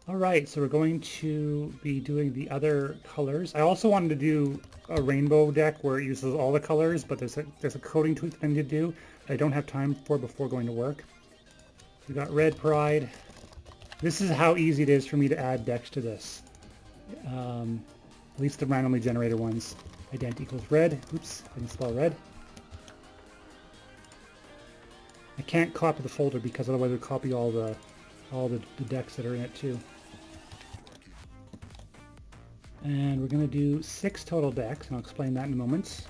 All right, so we're going to be doing the other colors. I also wanted to do a rainbow deck where it uses all the colors, but there's a coding tweak that I need to do that I don't have time for before going to work. We got Red Pride. This is how easy it is for me to add decks to this. At least the randomly generated ones. Ident equals red. Oops, I didn't spell red. I can't copy the folder because otherwise it would copy all the decks that are in it too. And we're going to do 6 total decks, and I'll explain that in a moment.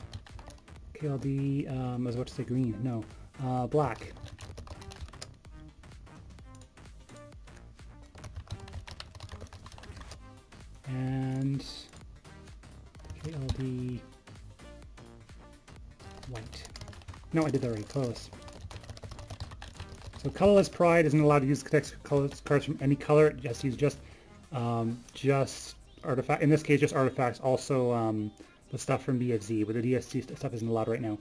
Okay, I'll be, I was about to say green, no, black. And, okay, I'll be white. No, I did that already, close. So colorless Pride isn't allowed to use colorless cards from any color. It just use just artifact. In this case, just artifacts. Also, the stuff from BFZ, but the DSC stuff isn't allowed right now.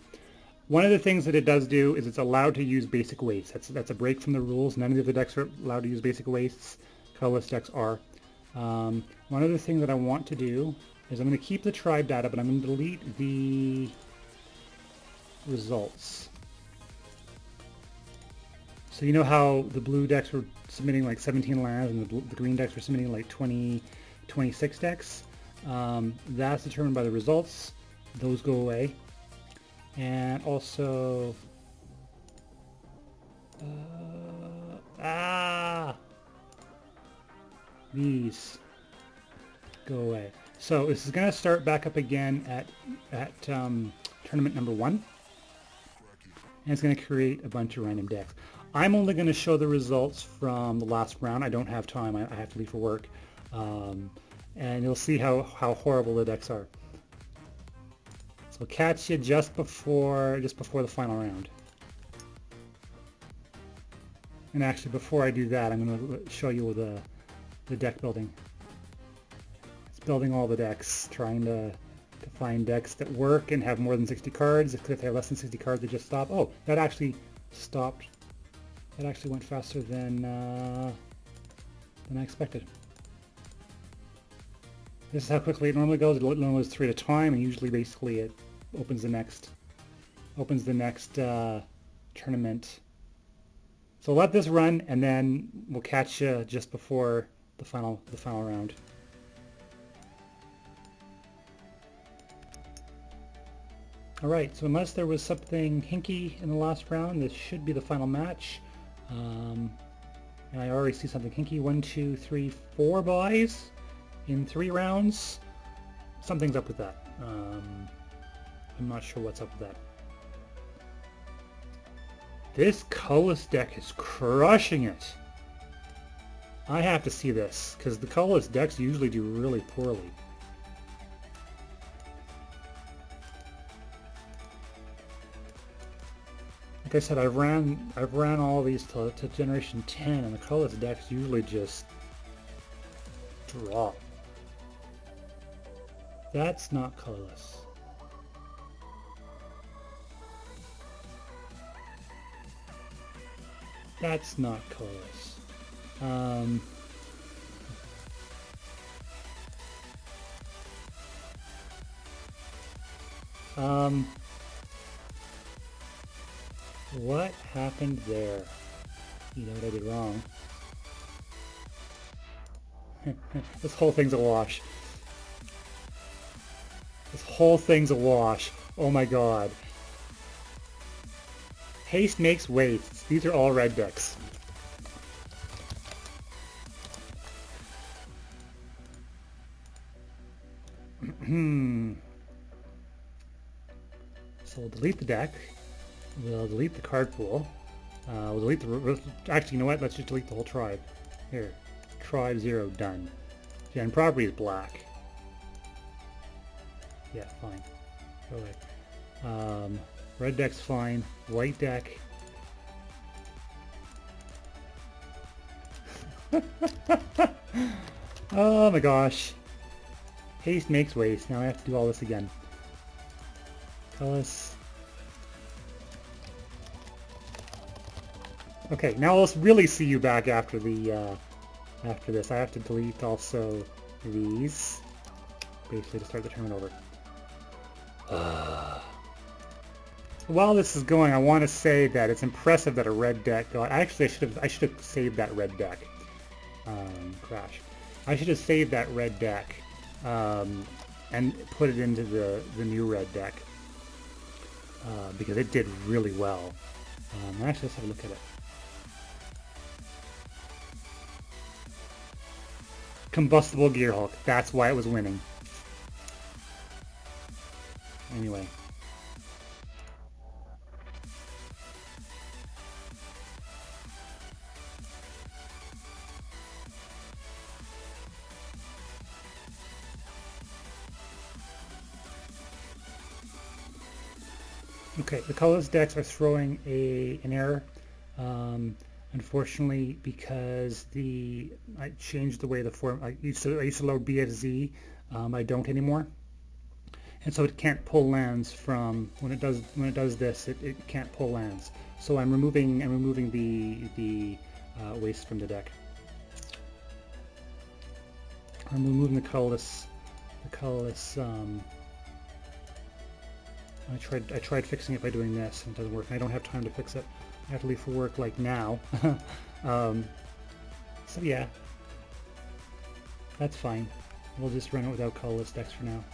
One of the things that it does do is it's allowed to use basic wastes. That's a break from the rules. None of the other decks are allowed to use basic wastes. Colorless decks are. One other thing that I want to do is I'm going to keep the tribe data, but I'm going to delete the results. So you know how the blue decks were submitting like 17 lands and the green decks were submitting like 26 decks? That's determined by the results. Those go away. And also... these go away. So this is going to start back up again at tournament number 1. And it's going to create a bunch of random decks. I'm only going to show the results from the last round. I don't have time. I have to leave for work. And you'll see how horrible the decks are. So we'll catch you just before the final round. And actually, before I do that, I'm going to show you the deck building. It's building all the decks, trying to find decks that work and have more than 60 cards. If they have less than 60 cards, they just stop. Oh, that actually stopped. That actually went faster than I expected. This is how quickly it normally goes. It normally goes 3 at a time, and usually, basically, it opens the next tournament. So let this run, and then we'll catch you just before the final round. All right. So unless there was something hinky in the last round, this should be the final match. And I already see something hinky. 1, 2, 3, 4 buys in 3 rounds. Something's up with that. I'm not sure what's up with that. This colorless deck is crushing it. I have to see this, because the colorless decks usually do really poorly. Like I said, I've ran all these to generation 10, and the colorless decks usually just drop. That's not colorless. That's not colorless. What happened there? You know what I did wrong. This whole thing's a wash. This whole thing's a wash. Oh my god. Haste makes wastes. These are all red decks. So we'll delete the deck. We'll delete the card pool. We'll delete the... Actually, you know what? Let's just delete the whole tribe. Here. Tribe 0, done. Gen property is black. Yeah, fine. Go away. Red deck's fine. White deck. Oh my gosh. Haste makes waste. Now I have to do all this again. Colorless. Okay, now let's really see you back after the after this. I have to delete also these, basically to start the tournament over. While this is going, I want to say that it's impressive that a red deck got. Actually, I should have saved that red deck. Crash. I should have saved that red deck and put it into the new red deck because it did really well. Actually, let's have a look at it. Combustible Gearhulk. That's why it was winning. Anyway. Okay, the colorless decks are throwing an error. Unfortunately, because I changed the way the form. I used to load BFZ. I don't anymore, and so it can't pull lands from when it does this. It can't pull lands. So I'm removing the waste from the deck. I'm removing the colorless. I tried fixing it by doing this, and it doesn't work. And I don't have time to fix it. I have to leave for work like now. So yeah, that's fine. We'll just run it without colorless decks for now.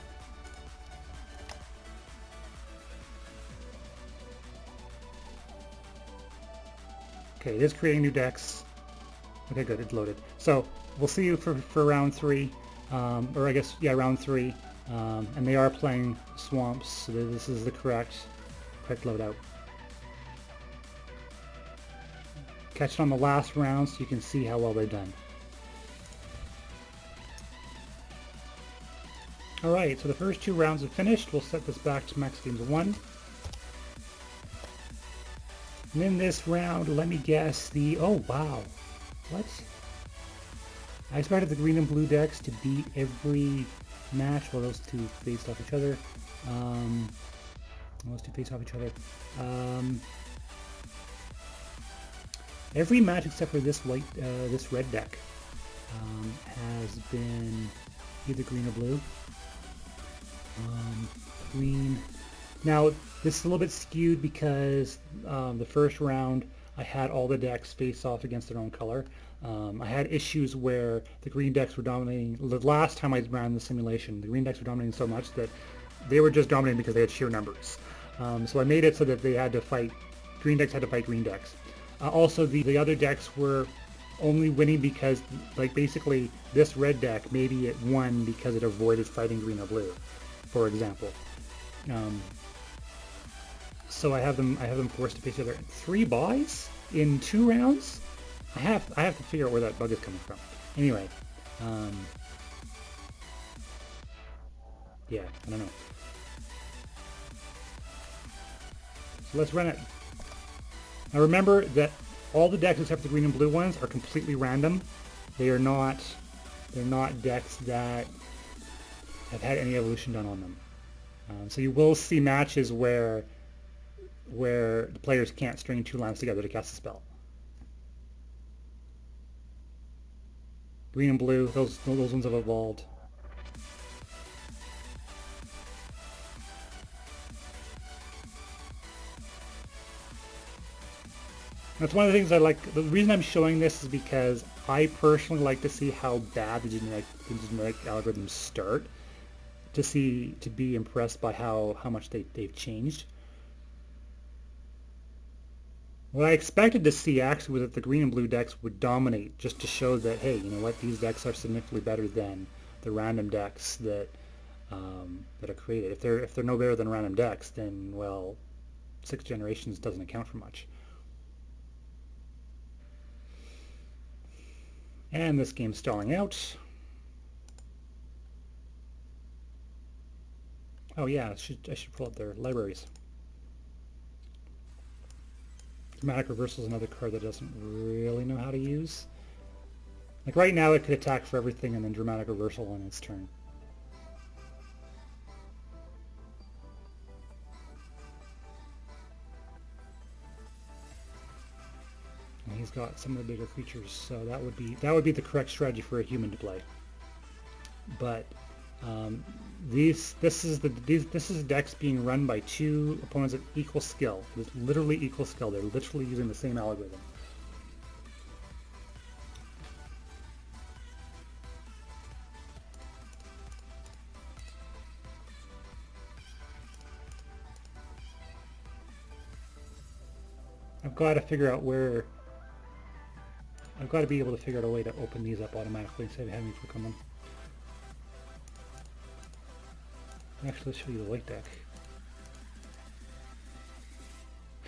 Okay, it is creating new decks. Okay, good, it's loaded. So we'll see you for round 3, or I guess, yeah, round 3. And they are playing swamps, so this is the correct loadout. Catch it on the last round so you can see how well they've done. Alright, so the first 2 rounds have finished. We'll set this back to max games 1. And in this round, let me guess oh wow, what? I expected the green and blue decks to beat every match. Well, those two faced off each other. Every match except for this red deck has been either green or blue. Green. Now this is a little bit skewed because the first round I had all the decks face off against their own color. I had issues where the green decks were dominating. The last time I ran the simulation, the green decks were dominating so much that they were just dominating because they had sheer numbers. So I made it so that they had to fight, green decks had to fight green decks. Also, the other decks were only winning because, like, basically this red deck, maybe it won because it avoided fighting green or blue, for example. So I have them forced to face each other. 3 buys in 2 rounds? I have to figure out where that bug is coming from. Anyway, yeah, I don't know. So let's run it. Now remember that all the decks except the green and blue ones are completely random. They're not decks that have had any evolution done on them. So you will see matches where the players can't string 2 lands together to cast a spell. Green and blue, those ones have evolved. That's one of the things I like. The reason I'm showing this is because I personally like to see how bad the genetic algorithms start, to be impressed by how much they've changed. What I expected to see actually was that the green and blue decks would dominate, just to show that, hey, you know what, these decks are significantly better than the random decks that are created. If they're no better than random decks, then, well, 6 generations doesn't account for much. And this game's stalling out. Oh yeah, I should pull up their libraries. Dramatic Reversal is another card that doesn't really know how to use. Like right now it could attack for everything and then Dramatic Reversal on its turn. he's got some of the bigger creatures. So that would be the correct strategy for a human to play. But this is decks being run by two opponents of equal skill. With literally equal skill. They're literally using the same algorithm. I've got to figure out where. I've got to be able to figure out a way to open these up automatically instead of having to click on them. Actually, let's show you the white deck.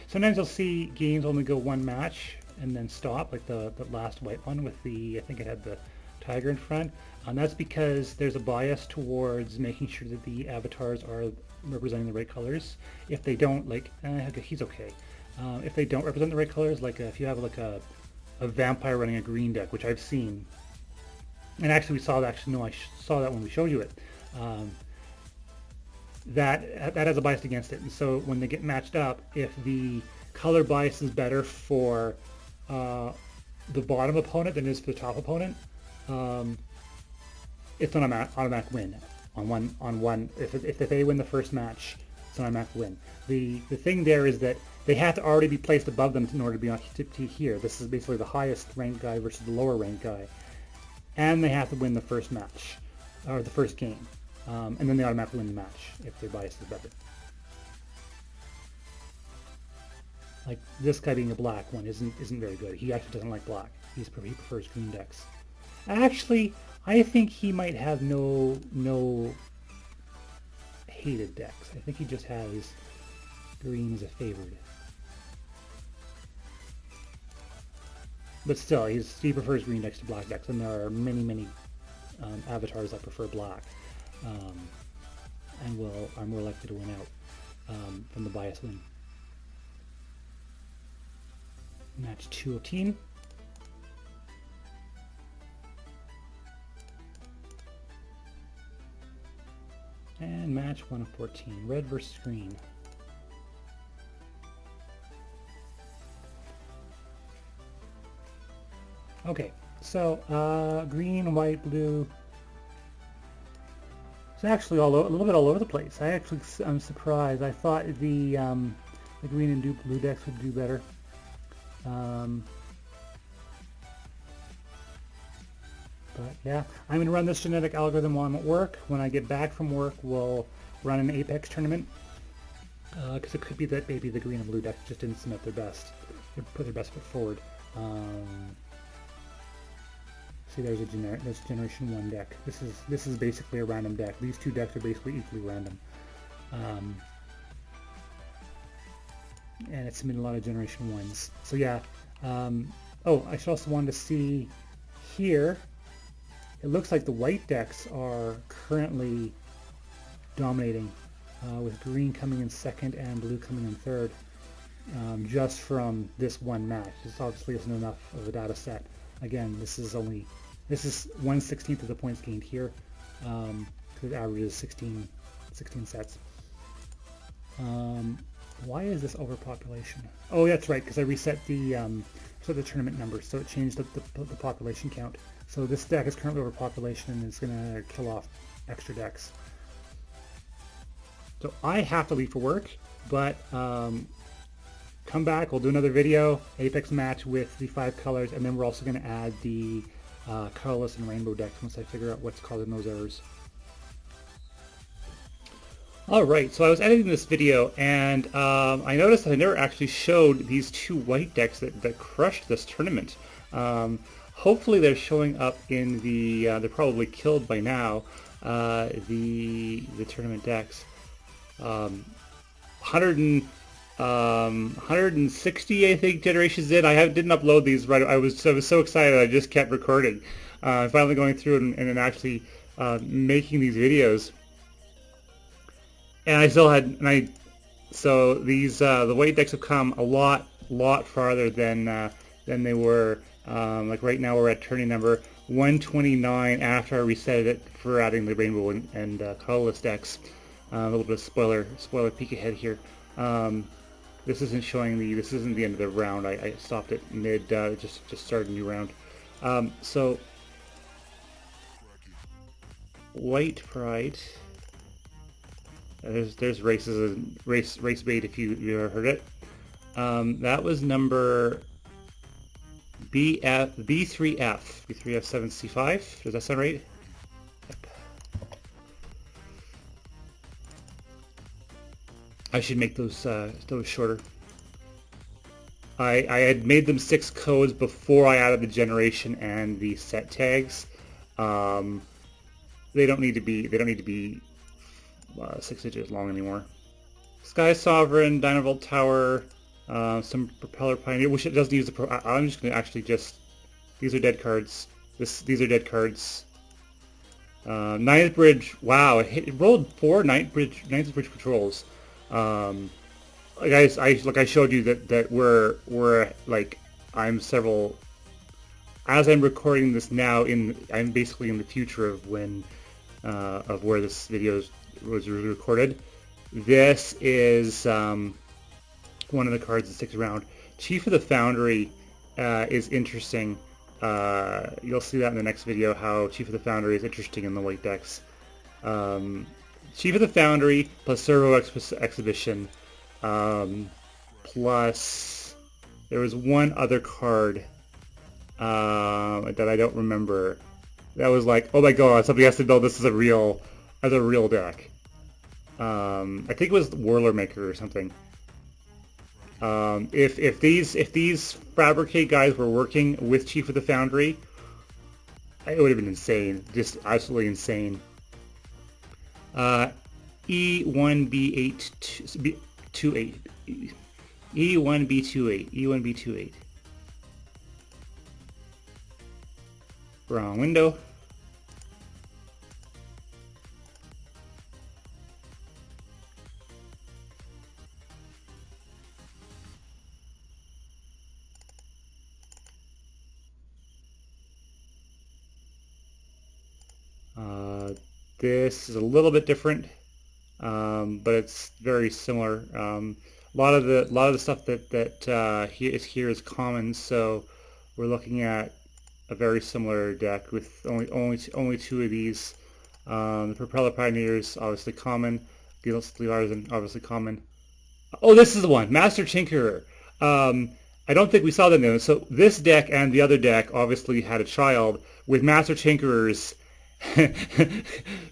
Sometimes you'll see games only go one match and then stop, like the last white one with the, I think it had the tiger in front. And that's because there's a bias towards making sure that the avatars are representing the right colors. If they don't, like, he's okay. If they don't represent the right colors, like if you have like a vampire running a green deck, which I've seen, and actually we saw that. Actually, no, I saw that when we showed you it. That has a bias against it, and so when they get matched up, if the color bias is better for the bottom opponent than it is for the top opponent, it's an automatic win on one. If they win the first match, it's an automatic win. The thing there is that they have to already be placed above them in order to be on to here. This is basically the highest ranked guy versus the lower ranked guy, and they have to win the first match or the first game, and then they automatically win the match if their bias is better. Like this guy being a black one isn't very good. He actually doesn't like black. He prefers green decks. Actually, I think he might have no hated decks. I think he just has green as a favored. But still, he prefers green decks to black decks, and there are many avatars that prefer black, and are more likely to win out from the bias win. Match 2 of team. And match 1 of 14. Red versus green. Okay, so green, white, blue. It's actually a little bit all over the place. I'm surprised. I thought the green and blue decks would do better. But yeah, I'm going to run this genetic algorithm while I'm at work. When I get back from work, we'll run an Apex tournament. Because it could be that maybe the green and blue deck just didn't submit their best. They put their best foot forward. See, there's Generation 1 deck. This is basically a random deck. These two decks are basically equally random. And it's submitted a lot of Generation 1s. So yeah. Oh, I should also want to see here. It looks like the white decks are currently dominating, with green coming in second and blue coming in third, just from this one match. This obviously isn't enough of a data set. Again, this is 1/16 of the points gained here, because it averages 16 sets. Why is this overpopulation? Oh, that's right, because I reset the tournament numbers, so it changed the population count. So this deck is currently overpopulation, and it's going to kill off extra decks. So I have to leave for work, but come back, we'll do another video, Apex match with the 5 colors, and then we're also going to add the colorless and rainbow decks once I figure out what's causing those errors. Alright, so I was editing this video, and I noticed that I never actually showed these 2 white decks that crushed this tournament. Hopefully they're showing up in the, they're probably killed by now, the tournament decks. 160, I think, generations in. I didn't upload these right. I was so excited. I just kept recording. Finally going through and then actually making these videos. And I still had, so these the white decks have come a lot farther than they were. Like right now we're at turning number 129 after I reset it for adding the rainbow and colorless decks. A little bit of spoiler peek ahead here. This isn't showing the. This isn't the end of the round. I stopped it mid. Just started a new round. So White Pride. There's race bait if you ever heard it. That was number B3F 7C5. Does that sound right? Yep. I should make those shorter. I had made them 6 codes before I added the generation and the set tags. They don't need to be 6 inches long anymore. Sky Sovereign, Dynavolt Tower, some Propeller Pioneer, which it doesn't use the I'm just going to actually these are dead cards. These are dead cards. Ninth Bridge, wow, it rolled 4 Ninth Bridge Patrols. Guys, I showed you that we're like, I'm several, as I'm recording this now, I'm basically in the future of when, of where this video was recorded. This is one of the cards that sticks around. Chief of the Foundry is interesting. You'll see that in the next video, how Chief of the Foundry is interesting in the white decks. Chief of the Foundry plus Servo Exhibition, plus there was one other card that I don't remember. That was like, oh my god, somebody has to build this as a real deck. I think it was Whirler Maker or something. If these Fabricate guys were working with Chief of the Foundry, it would have been insane, just absolutely insane. E1B28 E1B28 Wrong window. This is a little bit different, but it's very similar. A lot of the stuff that here is common, so we're looking at a very similar deck with only 2 of these. The Propeller Pioneers obviously common. The Artisan obviously common. Oh, this is the one, Master Tinkerer. I don't think we saw that name. So this deck and the other deck obviously had a child with Master Tinkerer's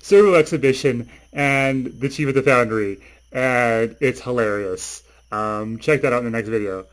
Servo Exhibition and the Chief of the Foundry, and it's hilarious. Check that out in the next video.